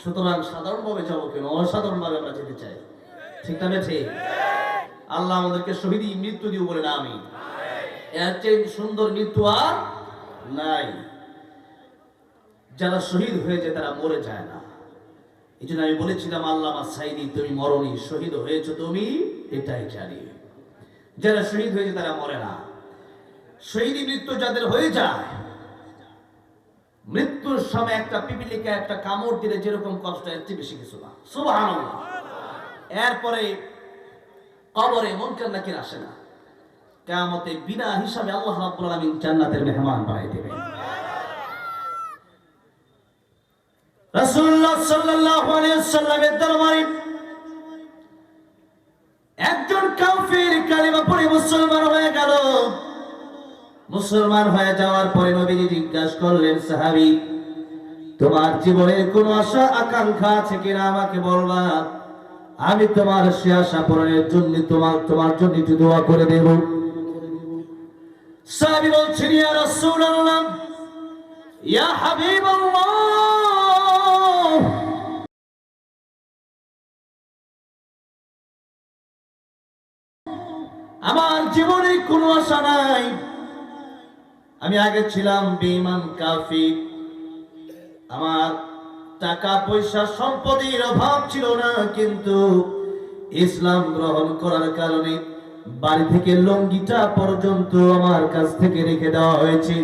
সুতরাং সাধারণভাবে যাবো কেন, অসাধারণভাবে আমরা যেতে চাই। ঠিক না ঠিক? আল্লাহ আমাদেরকে শহীদি মৃত্যু দিও বলে না আমি, এর চেয়ে সুন্দর মৃত্যু আর নাই। যারা শহীদ হয়ে যায় তারা মরে যায় না। এই জন্য আমি বলেছিলাম আল্লামা সাইদি, তুমি মরনি, শহীদ হয়েছো তুমি, এটাই জানি। যারা শহীদ হয়েছে তারা মরে না। শহীদি মৃত্যু যাদের হয়ে যায়, মৃত্যুর সময় একটা পিপিলিকা একটা কামড় দিলে যেরকম কষ্ট, এর চেয়ে বেশি কিছু না। সুবহানাল্লাহ। এরপরে কবরে মুনকার নাকির আসে না। কিয়ামতে বিনা হিসাবে আল্লাহ রাব্বুল আলামিন জান্নাতের মেহমান বানাই দেবেন। রাসূলুল্লাহ সাল্লাল্লাহু আলাইহি ওয়াসাল্লামের দরবারে একজন কাফির কালিমা পড়ে মুসলমান হয়ে গেল। মুসলমান হয়ে যাওয়ার পরে নবীজি জিজ্ঞাসা করলেন, সাহাবী, তোমার জীবনের কোন আশা আকাঙ্ক্ষা আছে কিনা আমাকে বলবা, আমি তোমার সে আশা পূরণের জন্য তোমার জন্য একটু দোয়া করে দেব। সাহাবী বলছেন, ইয়া রাসূলুল্লাহ, ইয়া হাবিবাল্লাহ, আমার জীবনে কোনো আশা নাই। আমি আগে ছিলাম বেঈমান কাফির, আমার টাকা পয়সা সম্পদের অভাব ছিল না, কিন্তু ইসলাম গ্রহণ করার কারণে বাড়ি থেকে লঙ্গিটা পর্যন্ত আমার কাছ থেকে রেখে দেওয়া হয়েছে।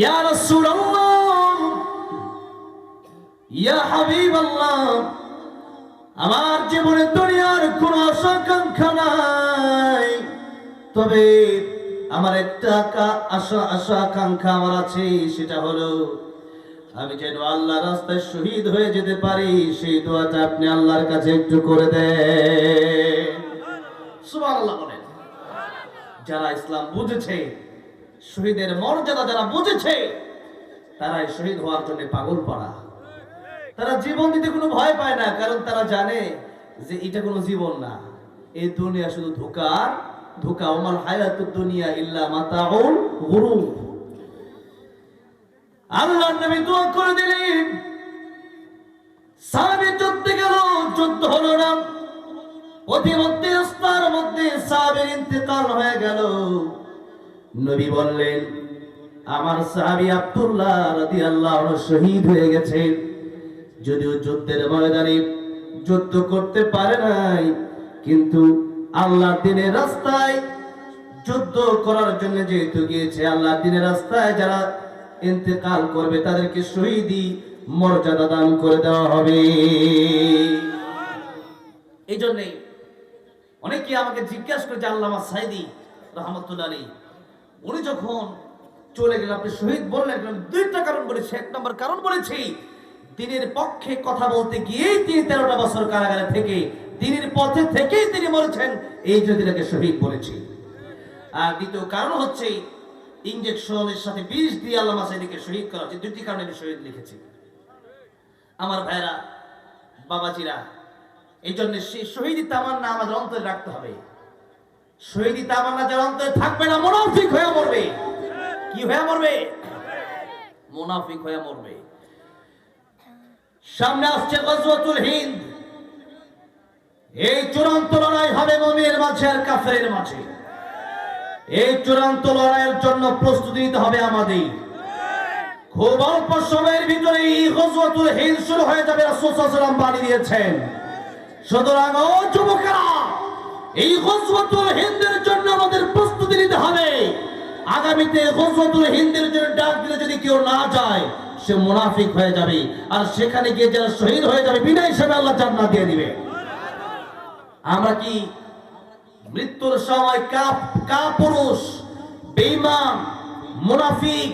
ইয়া রাসূলুল্লাহ, ইয়া হাবিবাল্লাহ, আমার জীবনে দুনিয়ার কোনো আশা আকাঙ্ক্ষা নাই, তবে আমার একটা আশা আকাঙ্ক্ষা আমার আছে, সেটা হলো আমি যেন আল্লাহর রাস্তায় শহীদ হয়ে যেতে পারি। সেই দোয়াটা আপনি আল্লাহর কাছে একটু করে দেন। সুবহানাল্লাহ বলেন। যারা ইসলাম বুঝেছে, শহীদের মর্যাদা যারা বুঝেছে, তারাই শহীদ হওয়ার জন্য পাগল পাড়া। তারা জীবন দিতে কোনো ভয় পায় না, কারণ তারা জানে যে এটা কোনো জীবন না, এই দুনিয়া শুধু ধোঁকা। ওমাল হায়াতুদ দুনিয়া ইল্লা মাতাউল গুরুর। আল্লাহর নবী দোয়া করে দিলেন, সাহাবী যুদ্ধে গেল, যুদ্ধ হলো না, প্রতিমধ্যে রাস্তার মধ্যে সাহাবীর ইন্তেকাল হয়ে গেল। নবী বললেন, আমার সাহাবী আব্দুল্লাহ রাদিয়াল্লাহু আনহু শহীদ হয়ে গেছে। যদিও যুদ্ধের ময়দানে যুদ্ধ করতে পারে নাই, কিন্তু আল্লাহর দ্বীনের রাস্তায় যুদ্ধ করার জন্য যেহেতু গিয়েছে, আল্লাহর দ্বীনের রাস্তায় যারা ইন্তেকাল করবে তাদেরকে শহীদি মর্যাদা দান করে দেওয়া হবে। এই জন্যই অনেকে আমাকে জিজ্ঞাসা করে যে আল্লামা সাইদি রাহমাতুল্লাহ আলাইহি, উনি যখন চলে গেলেন, আপনি শহীদ বললেন, দুইটা কারণ বলেছি। এক নম্বর কারণ বলেছি, দ্বীনের পক্ষে কথা বলতে গিয়েই তিনি 13টা বছর কারাগারে থেকে দ্বীনের পথে থেকেই তিনি মরেছেন, এই জন্য তাকে শহীদ বলেছি। আর দ্বিতীয় কারণ হচ্ছে ইনজেকশনের সাথে বিষ দিয়ে আল্লামা সাইদিকে শহীদ করা হচ্ছে। দুটি কারণে আমি শহীদ লিখেছি। আমার ভাইরা, বাবাজিরা, এই জন্য সেই শহীদি তামান্না আমাদের অন্তরে রাখতে হবে। শহীদি তামান্না যার অন্তরে থাকবে না, মুনাফিক হয়ে মরবে। কি হয়ে মরবে? মুনাফিক হয়ে মরবে। সামনে আসছে গজওয়াতুল হিন্দ। এই চূড়ান্ত লড়াই হবে মুমিনের মাঝে আর কাফেরের মাঝে। এই চূড়ান্ত লড়াইয়ের জন্য প্রস্তুতি নিতে হবে আমাদের। খুব অল্প সময়ের ভিতরে এই গজওয়াতুল হিন্দ শুরু হয়ে যাবে, রাসূল সাল্লাল্লাহু আলাইহি ওয়াসাল্লাম বাণী দিয়েছেন। সুতরাং ও যুবকেরা, এই গজওয়াতুল হিন্দের জন্য আমাদের প্রস্তুতি নিতে হবে। আগামীতে গজওয়াতুল হিন্দের জন্য ডাক দিলে যদি কেউ না যায়, সে মুনাফিক হয়ে যাবে, আর সেখানে গিয়ে যারা শহীদ হয়ে যাবে বিনা হিসাবে আল্লাহ জান্নাত দিয়ে দিবে। আমরা কি মৃত্যুর সময় কাপুরুষ, বেঈমান, মুনাফিক,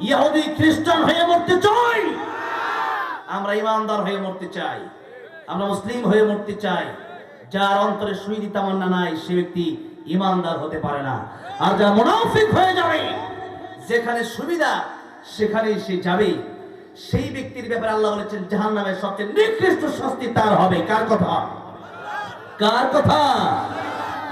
ইহুদি, খ্রিস্টান হয়ে মরতে চাই? আমরা ইমানদার হয়ে মরতে চাই, আমরা মুসলিম হয়ে মরতে চাই। যার অন্তরে শহীদি তামান্না নাই, সে ব্যক্তি ইমানদার হতে পারে না। আর যারা মুনাফিক হয়ে যাবে, যেখানে সুবিধা সেখানেই সে যাবে, সেই ব্যক্তির ব্যাপারে আল্লাহ বলেছেন জাহান্নামের সবচেয়ে নিকৃষ্ট শাস্তি তার হবে। কার কথা? কার কথা?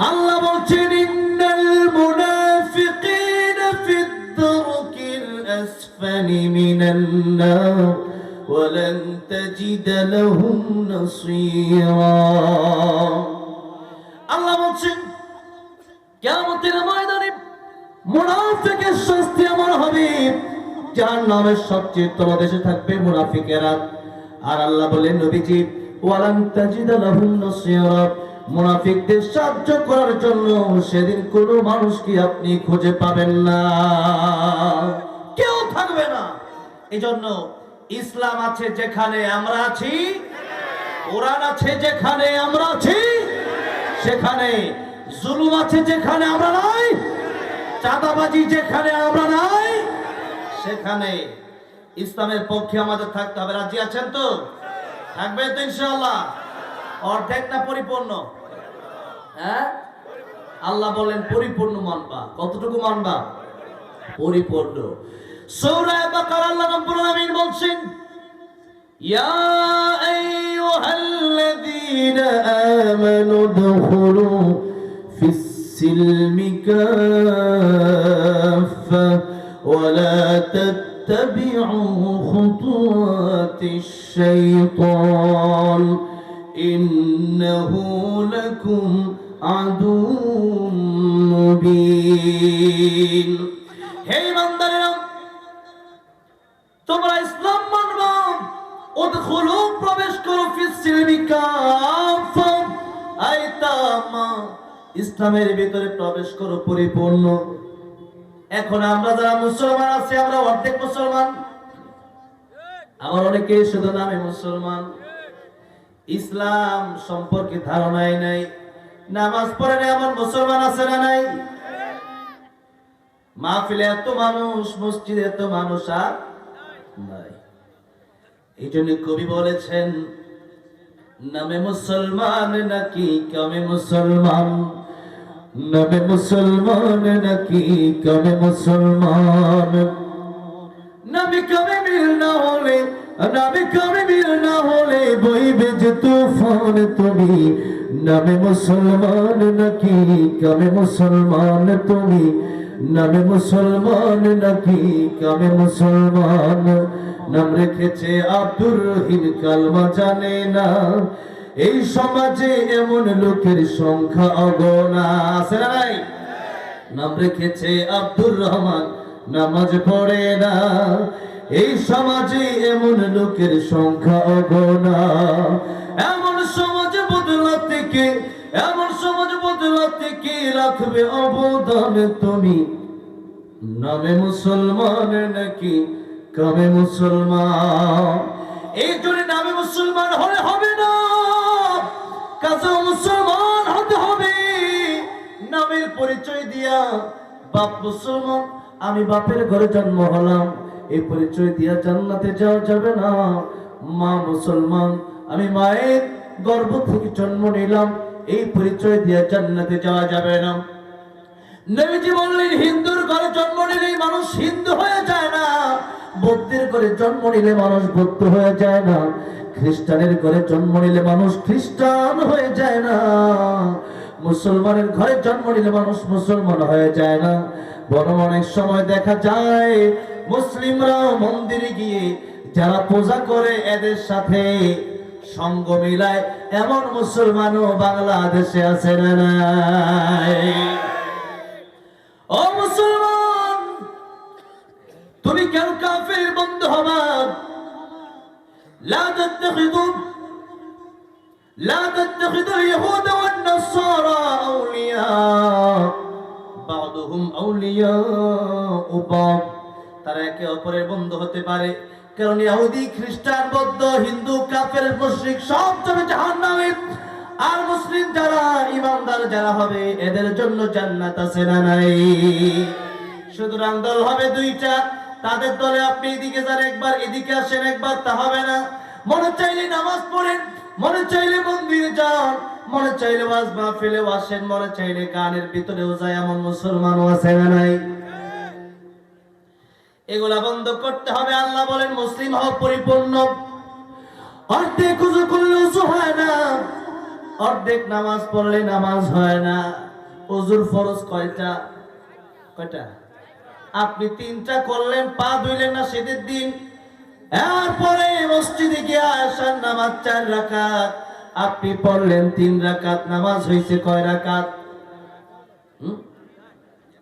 আল্লাহ বলছেন, ইন্নাল মুনাফিকিনা ফিদ-দারকিল আসফালি মিনান নার ولن تجد لهم نصيرا আল্লাহ বলছেন কিয়ামতের ময়দানে মুনাফিকের শাস্তি এমন হবে জাহান্নামের সবচেয়ে তলদেশে থাকবে মুনাফিকেরা। আর আল্লাহ বলেন নবীজি ওয়ালান তাজিদা লাহুম নাসীরা, মুনাফিকদের সাহায্য করার জন্য সেদিন কোনো মানুষকে আপনি খুঁজে পাবেন না, কেউ থাকবে না। এজন্য ইসলাম আছে যেখানে আমরা আছি, কোরআন আছে যেখানে আমরা আছি, সেখানে জুলুম আছে যেখানে আমরা নাই, চাঁদাবাজি যেখানে আমরা নাই, সেখানে ইসলামের পক্ষে আমাদের থাকতে হবে। রাজি আছেন তো? থাকবেন তো ইনশাআল্লাহ? অর্ধেক না পরিপূর্ণ? হ্যাঁ, আল্লাহ বলেন পরিপূর্ণ মানবা। কতটুকু মানবা? পরিপূর্ণ। সূরা বাকারা আল্লাহ রাব্বুল আলামিন বলছেন ইয়া আইয়ুহাল্লাযীনা আমানু দুখুলু ফিস সিলমি কাফা ওয়া লা তাত্তাবি'ু খুতুওয়াতিশ শাইতান ইন্নাহু লাকুম আদুউম মুবিন। হে ইমানদারেরা, তোমরা ইসলাম মানবা, উদখুলু প্রবেশ করো ফিস সিলমি কাফা, আইতামা ইসলামের ভিতরে প্রবেশ করো পরিপূর্ণ। এখন আমরা যারা মুসলমান আছি আমরা অর্ধেক মুসলমান, আমার অনেকে শুধু নামে মুসলমান, ইসলাম সম্পর্কে ধারণাই নাই, নামাজ পড়ে না এমন মুসলমান আছে না নাই? মাহফিলে এত মানুষ, মসজিদে এত মানুষ আর নাই। এই জন্য কবি বলেছেন নামে মুসলমান নাকি কামে মুসলমান, নামে মুসলমান নাকি কামে মুসলমান, নামে কামে মিল না হলে, নামে কামে মিল না হলে বইবে যে তুফান তুমি, নামে মুসলমান নাকি কামে মুসলমান তুমি, নামে মুসলমান নাকি কামে মুসলমান। নাম রেখেছে আব্দুর রহিম, কালমা জানে না, এই সমাজে এমন লোকের সংখ্যা অগণা আছে না নাই? নাম রেখেছে আব্দুর রহমান, নামাজ পড়ে না, এই সমাজে এমন লোকের সংখ্যা অগণা। এমন সমাজ বদলাতে কে, এমন সমাজ বদলাতে কে রাখবে অবদান তুমি, নামে মুসলমান নাকি কামে মুসলমান। এই জন্য নামে মুসলমান হলে হবে না, কাজেও মুসলমান হতে হবে। নামের পরিচয় দিয়া বাপ মুসলমান, আমি বাপের ঘরে জন্ম হলাম, এই পরিচয় দিয়া জান্নাতে যাওয়া যাবে না। মা মুসলমান, আমি মায়ের গর্ভ থেকে জন্ম নিলাম, এই পরিচয় দিয়া জান্নাতে যাওয়া যাবে না। নবীজি বললেন হিন্দুর ঘরে জন্ম নিলেই মানুষ হিন্দু হয়ে যায় না, বৌদ্ধের ঘরে জন্ম নিলে মানুষ বৌদ্ধ হয়ে যায় না, খ্রিস্টানের ঘরে জন্ম নিলে মানুষ খ্রিস্টান হয়ে যায় না, মুসলমানের ঘরে জন্ম নিলে মানুষ মুসলমান হয়ে যায় না। বরং অনেক সময় দেখা যায় মুসলিমরা মন্দিরে গিয়ে যারা পূজা করে এদের সাথে সঙ্গ মিলায়, এমন মুসলমানও বাংলাদেশে আছে না নাই? ও মুসলমান, তুমি কেন কাফের বন্ধু হবা? لا تتخذوا اليهود والنصارى أولياء بعضهم أولياء بعض। তারা একে অপরের বন্ধু হতে পারে, কারণ ইহুদি, খ্রিস্টান, বৌদ্ধ, হিন্দু, কাফের, মুশরিক সব যাবে জাহান্নামে। আর মুসলিম যারা, ইমানদার যারা হবে, এদের জন্য জান্নাত আছে না নাই? সুতরাং দল হবে দুইটা, তাদের দলে আপনি এদিকে যান একবার, এদিকে আসেন একবার, তা হবে না। মনে চাইলে নামাজ পড়েন, মনে চাইলে মন্দিরে যান, মনে চাইলে ওয়াজ মাহফিলে আসেন, মনে চাইলে গানের ভিতরেও যায়, এমন মুসলমানও আছে না নাই? এগুলা বন্ধ করতে হবে। আল্লাহ বলেন মুসলিম হও পরিপূর্ণ। অর্ধেক ওযু করলে ওযু হয় না, অর্ধেক নামাজ পড়লে নামাজ হয় না। ওযুর ফরজ কয়টা? কয়টা? আপনি তিনটা করলেন, পা ধুইলেন না সেদিন দিন, এরপরে মসজিদে গিয়ে আসার নামাজ 4 রাকাত, আপনি পড়লেন 3 রাকাত, নামাজ হয়েছে কয় রাকাত?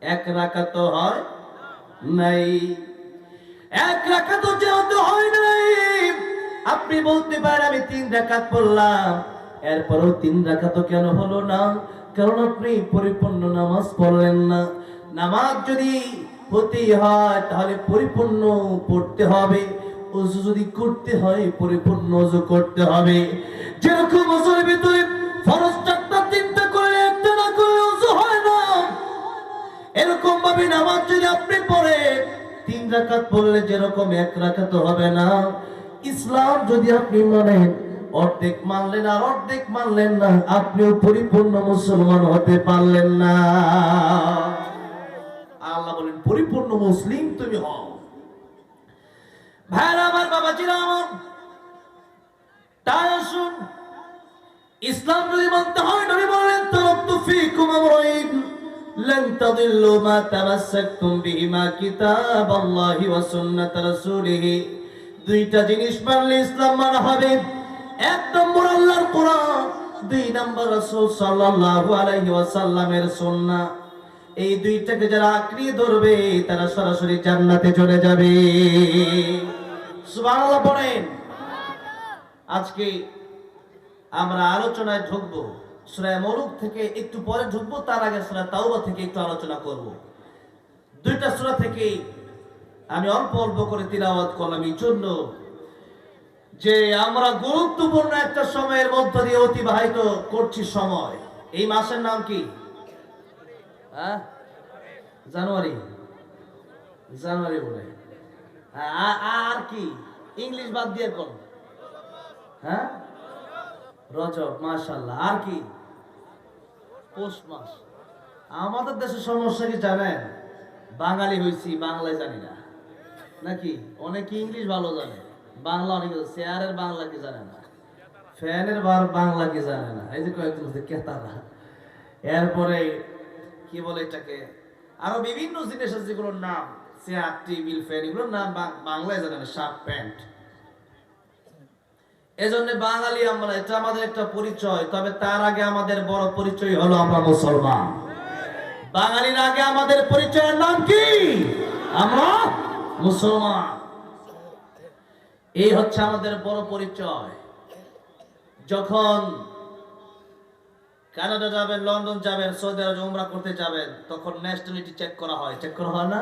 1 রাকাত তো হয় নাই। 1 রাকাত যেহেতু হয় নাই, আপনি বলতে পারেন আমি 3 রাকাত পড়লাম, এরপরও 3 রাকাত কেন হলো না? কারণ আপনি পরিপূর্ণ নামাজ পড়লেন না। নামাজ যদি হতে হয় তাহলে পরিপূর্ণ পড়তে হবে, ওযু যদি করতে হয় পরিপূর্ণ ওযু করতে হবে। যেরকম ওযুর ভিতরে ফরজ 4টা 3টা করে একটা না করে ওযু হয় না, এরকম ভাবে নামাজ যদি আপনি পড়ে 3 রাকাত পড়লে যেরকম 1 রাকাত হবে না। ইসলাম যদি আপনি মানেন, অর্ধেক মানলেন আর অর্ধেক মানলেন না, আপনিও পরিপূর্ণ মুসলমান হতে পারলেন না। আল্লাহ বলেন পরিপূর্ণ মুসলিম তুমি হও। ভাইরা আমার, বাবাজিরা আমার, তাই আসুন ইসলাম যদি মানতে হয়, নবী বলেন তারাক্তু ফীকুম আমরাইন লান তাদিল্লু মা তামাসসাকতুম বিহিমা কিতাবাল্লাহি ওয়া সুন্নাত রাসূলিহি। 2টা জিনিস মানলে ইসলাম মানা হবে। 1 নম্বর আল্লাহর কোরআন, 2 নম্বর রাসূল সাল্লাল্লাহু আলাইহি ওয়াসাল্লামের সুন্নাহ। এই 2টাকে যারা আঁকড়ে ধরবে তারা সরাসরি জান্নাতে চলে যাবে। সুবহানাল্লাহ পড়েন। আজকে আমরা আলোচনায় ঢুকবো সূরা মুলক থেকে, একটু পরে ঢুকবো, তার আগে সূরা তাওবা থেকে একটু আলোচনা করব। 2টা সূরা থেকে আমি অল্প অল্প করে তিলাওয়াত করলাম এই জন্য যে আমরা গুরুত্বপূর্ণ একটা সময়ের মধ্য দিয়ে অতিবাহিত করছি সময়। এই মাসের নাম কি? জানুয়ারি। জানুয়ারি বলে আর কি ইংলিশ বাদ দিয়ে কোন? হ্যাঁ, রজব। মাশাআল্লাহ। আর কি? পৌষ মাস। আমাদের দেশে সমস্যা কি জানেন? বাঙালি হইছি, বাংলায় জানি না নাকি? অনেকে ইংলিশ ভালো জানে, বাংলা অনেকে, চেয়ারের বাংলা কি জানে না, ফ্যানের বাংলা কি জানে না। এই যে কয়েকজন কেতারা, এরপরে কি বলে এটাকে, আরো বিভিন্ন জিনিস আছে যেগুলোর নাম, চেয়ার, টেবিল, ফ্যান, এগুলোর নাম বাংলায় জানে না, শার্ট, প্যান্ট। এজন্য বাঙালি আমরা, এটা আমাদের একটা পরিচয়। তবে তার আগে আমাদের বড় পরিচয় হলো আমরা মুসলমান। বাঙালির আগে আমাদের পরিচয়ের নাম কি? আমরা মুসলমান। এই হচ্ছে আমাদের বড় পরিচয়। যখন কানাডা যাবেন, লন্ডন যাবেন, সৌদি আরব উমরা করতে যাবেন, তখন ন্যাশনালিটি চেক করা হয়। চেক করা হয় না?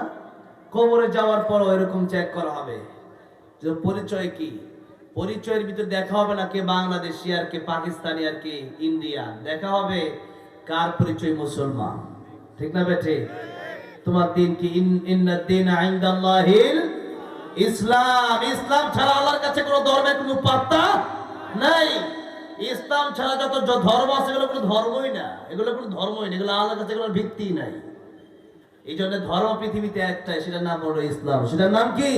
কবরে যাওয়ার পরও এরকম চেক করা হবে যে পরিচয় কি। পরিচয়ের ভিতরে দেখা হবে না কে বাংলাদেশি আর কে পাকিস্তানি আর কে ইন্ডিয়ান, দেখা হবে কার পরিচয় মুসলমান। ঠিক না বেঠে? তোমার দিন কি? ইন্নাদ দীনা ইনদাল্লাহিল ইসলাম। ইসলাম ছাড়া আল্লাহর কাছে কোনো ধর্মের কোনো পাত্তা নাই। ইসলাম ছাড়া যত ধর্ম আছে এগুলো কোনো ধর্মই না, এগুলো কোনো ধর্মই না, এগুলো আল্লাহর কাছে এগুলোর ভিত্তি নাই। এই জন্য ধর্ম পৃথিবীতে একটাই, সেটার নাম হলো ইসলাম। সেটার নাম কি?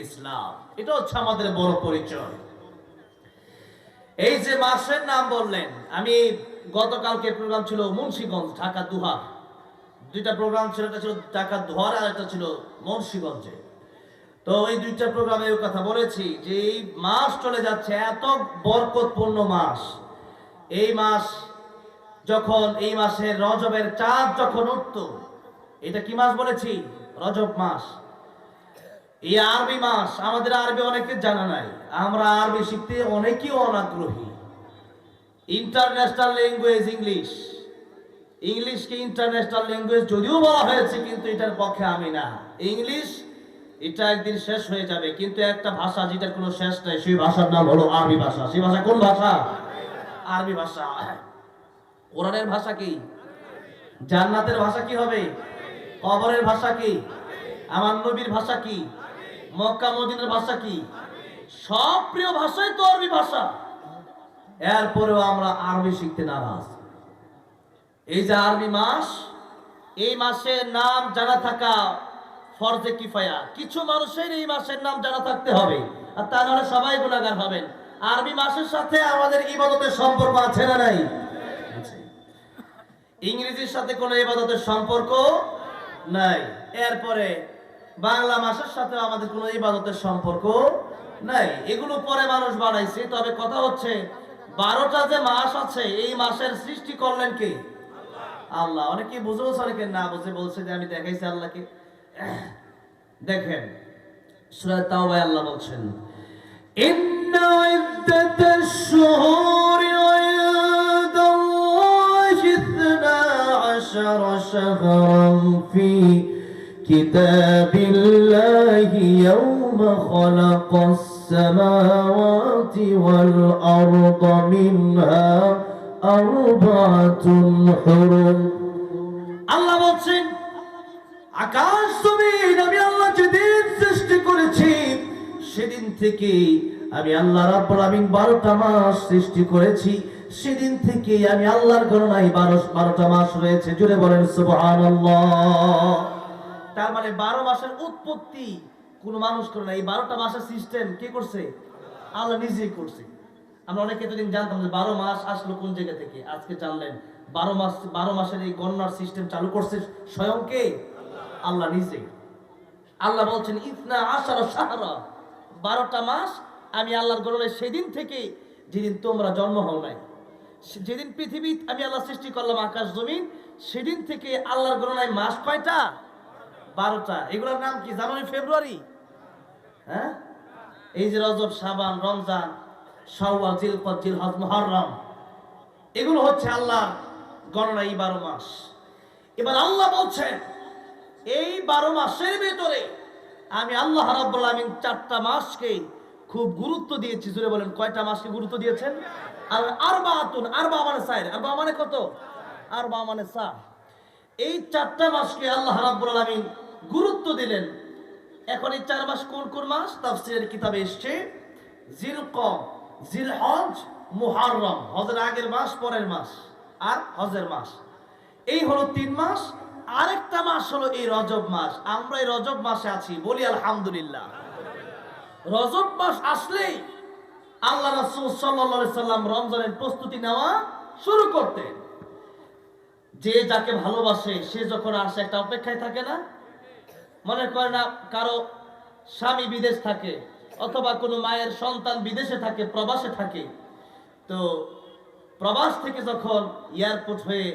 ইসলাম। এটা হচ্ছে আমাদের বড় পরিচয়। এই যে মাসের নাম বললেন, আমি গতকালকে প্রোগ্রাম ছিল মুন্সিগঞ্জ, ঢাকা দুহার। 2টা প্রোগ্রাম ছিল, একটা ছিল ঢাকা দুহার আর একটা ছিল মুন্সিগঞ্জে। তো এই 2টা প্রোগ্রামে এই কথা বলেছি যে এই মাস চলে যাচ্ছে, এত বরকতপূর্ণ মাস। এই মাস যখন, এই মাসের রজবের চাঁদ যখন উঠত, এটা কি মাস বলেছি? রজব মাস। এই আরবি মাস, আমাদের আরবি অনেকে জানা নাই, আমরা আরবি শিখতে অনেকেই অনাগ্রহী। ইন্টারন্যাশনাল ল্যাঙ্গুয়েজ ইংলিশ, ইংলিশকে ইন্টারন্যাশনাল ল্যাঙ্গুয়েজ যদিও বলা হয়েছে, কিন্তু এটার পক্ষে আমি না। ইংলিশ এটা একদিন শেষ হয়ে যাবে, কিন্তু একটা ভাষা যেটার কোনো শেষ নাই, সেই ভাষার নাম হলো আরবি ভাষা। সেই ভাষা কোন ভাষা? আরবি ভাষা। কোরআনের ভাষা কি? জান্নাতের ভাষা কি হবে? কবরের ভাষা কি? আমার নবীর ভাষা কি? মক্কা মদিনার ভাষা কি? সব প্রিয় ভাষাই তো আরবি ভাষা। এরপরেও আমরা আরবি শিখতে নারাজ। এই যে আরবি মাস, এই মাসের নাম জানা থাকা ফরজে কিফায়া। কিছু মানুষের এই মাসের নাম জানা থাকতে হবে, আর তা নাহলে সবাই গুনাহগার হবেন। আরবি মাসের সাথে আমাদের ইবাদতের সম্পর্ক আছে না নাই? ইংরেজির সাথে কোনো ইবাদতের সম্পর্ক নাই। এরপরে বাংলা মাসের সাথে আমাদের কোনো ইবাদতের সম্পর্ক নাই। এগুলো পরে মানুষ বানাইছে। তবে কথা হচ্ছে 12টা যে মাস আছে এই মাসের সৃষ্টি করলেন কে? আল্লাহ। অনেকে বুঝে বলছে, অনেকে না বুঝে বলছে যে আমি দেখাইছি আল্লাহকে। দেখেন সূরা তাওবায় আল্লাহ বলছেন, ইন্না ইদ্দাতাশ শুহুরি ইনদাল্লাহি 12 শাহরান ফি কিতাবিল্লাহি ইয়াওমা খালাকাস সামাওয়াতি ওয়াল আরদা মিনহা আরবাতুন হুরুম। আল্লাহ বলছেন আকাশ জমিন আমি আল্লাহ যেদিন সৃষ্টি করেছি সেদিন থেকে আমি আল্লাহ রাব্বুল আলামিন 12টা মাস সৃষ্টি করেছি। সেদিন থেকে আমি আল্লাহর গণনায় 12টা মাস রয়েছে। জুড়ে বলেন সুবহানাল্লাহ। তার মানে 12 মাসের উৎপত্তি কোন মানুষ করে না। এই 12টা মাসের সিস্টেম কে করছে? আল্লাহ নিজেই করছে। আমরা অনেকে এতদিন জানতাম যে 12 মাস আসলো কোন জায়গা থেকে, আজকে জানলেন 12 মাসের এই গণনার সিস্টেম চালু করছে স্বয়ং কে? আল্লাহ নিজেই। আল্লাহ বলছেন ইসনা আশারা শাহরা, 12টা মাস আমি আল্লাহর গণনায় সেদিন থেকে যেদিন তোমরা জন্ম হও নাই, যেদিন পৃথিবী আমি আল্লাহ সৃষ্টি করলাম আকাশ জমিন, সেদিন থেকে আল্লাহর গণনায় মাস কয়টা? 12টা। এগুলোর নাম কি? জানুয়ারি, ফেব্রুয়ারি, হ্যাঁ? এই যে রজব, শাবান, রমজান, শাওয়াল, জিলকদ, জিলহজ, মুহররম, এগুলো হচ্ছে আল্লাহর গণনায় 12 মাস। এবার আল্লাহ বলছেন এই 12 মাসের ভিতরে আমি আল্লাহ রাব্বুল আলামিন 4টা মাসকে খুব গুরুত্ব দিয়েছি। জোরে বলেন কয়টা মাসকে গুরুত্ব দিয়েছেন? আর আরবাতুন, আরবা মানে 4, আরবা মানে কত? আরবা মানে 4। এই 4টা মাসকে আল্লাহ রাব্বুল আলামিন গুরুত্ব দিলেন। এখন এই 4 মাস কোন কোন মাস? তাফসীরের কিতাবে এসেছে জিলকদ, জিলহজ, মুহররম। হজের আগের মাস, পরের মাস, আর হজের মাস। এই হলো 3 মাস। আরেকটা মাস হলো এই রজব মাস। আমরা এই রজব মাসে আছি, বলি আলহামদুলিল্লাহ। রজব মাস আসলেই আল্লাহ রাসূল সাল্লাল্লাহু আলাইহি সাল্লাম রমজানের প্রস্তুতি নেওয়া শুরু করতেন। যে যাকে ভালোবাসে সে যখন আসে একটা অপেক্ষায় থাকে না? মনে করে না কারো স্বামী বিদেশ থাকে অথবা কোনো মায়ের সন্তান বিদেশে থাকে, প্রবাসে থাকে, তো প্রবাস থেকে যখন এয়ারপোর্ট হয়ে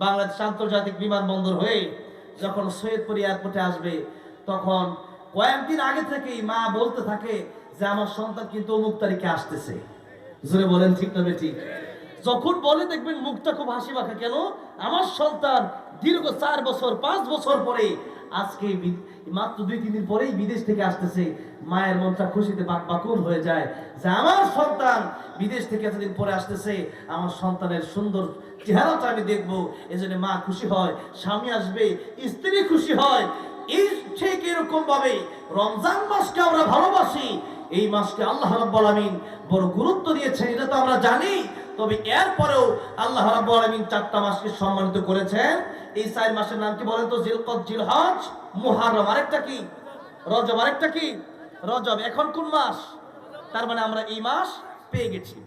বাংলাদেশ আন্তর্জাতিক বিমানবন্দর হয়ে যখন সৈয়দপুর এয়ারপোর্টে আসবে, তখন কয়েকদিন আগে থেকেই মা বলতে থাকে যে আমার সন্তান কিন্তু অমুক তারিখে আসতেছে। জোরে বলেন ঠিক না ঠিক? যখন বলে দেখবেন মুখটা খুব হাসি মাখা, কেন? আমার সন্তান দীর্ঘ 4 বছর 5 বছর পরে আজকে মাত্র 2-3 দিন পরেই বিদেশ থেকে আসতেছে। মায়ের মনটা খুশিতে বাকবাকুল হয়ে যায় যে আমার সন্তান বিদেশ থেকে এতদিন পরে আসতেছে, আমার সন্তানের সুন্দর চেহারাটা আমি দেখবো। এজন্য মা খুশি হয়, স্বামী আসবে, স্ত্রী খুশি হয়। এই ঠিক এরকম ভাবে রমজান মাসকে আমরা ভালোবাসি। এই মাসকে আল্লাহ রাব্বুল আলামিন বড় গুরুত্ব দিয়েছেন, এটা তো আমরা জানি। তবে এরপরেও আল্লাহ রাব্বুল আলামিন 4টা মাসকে সম্মানিত করেছেন। এই 4 মাসের নাম কি বলেন তো? জিলকদ, জিলহজ, মুহররম, আরেকটা কি? রজব, আরেকটা কি? রজব। এখন কোন মাস? তার মানে আমরা এই মাস পেয়ে গেছি।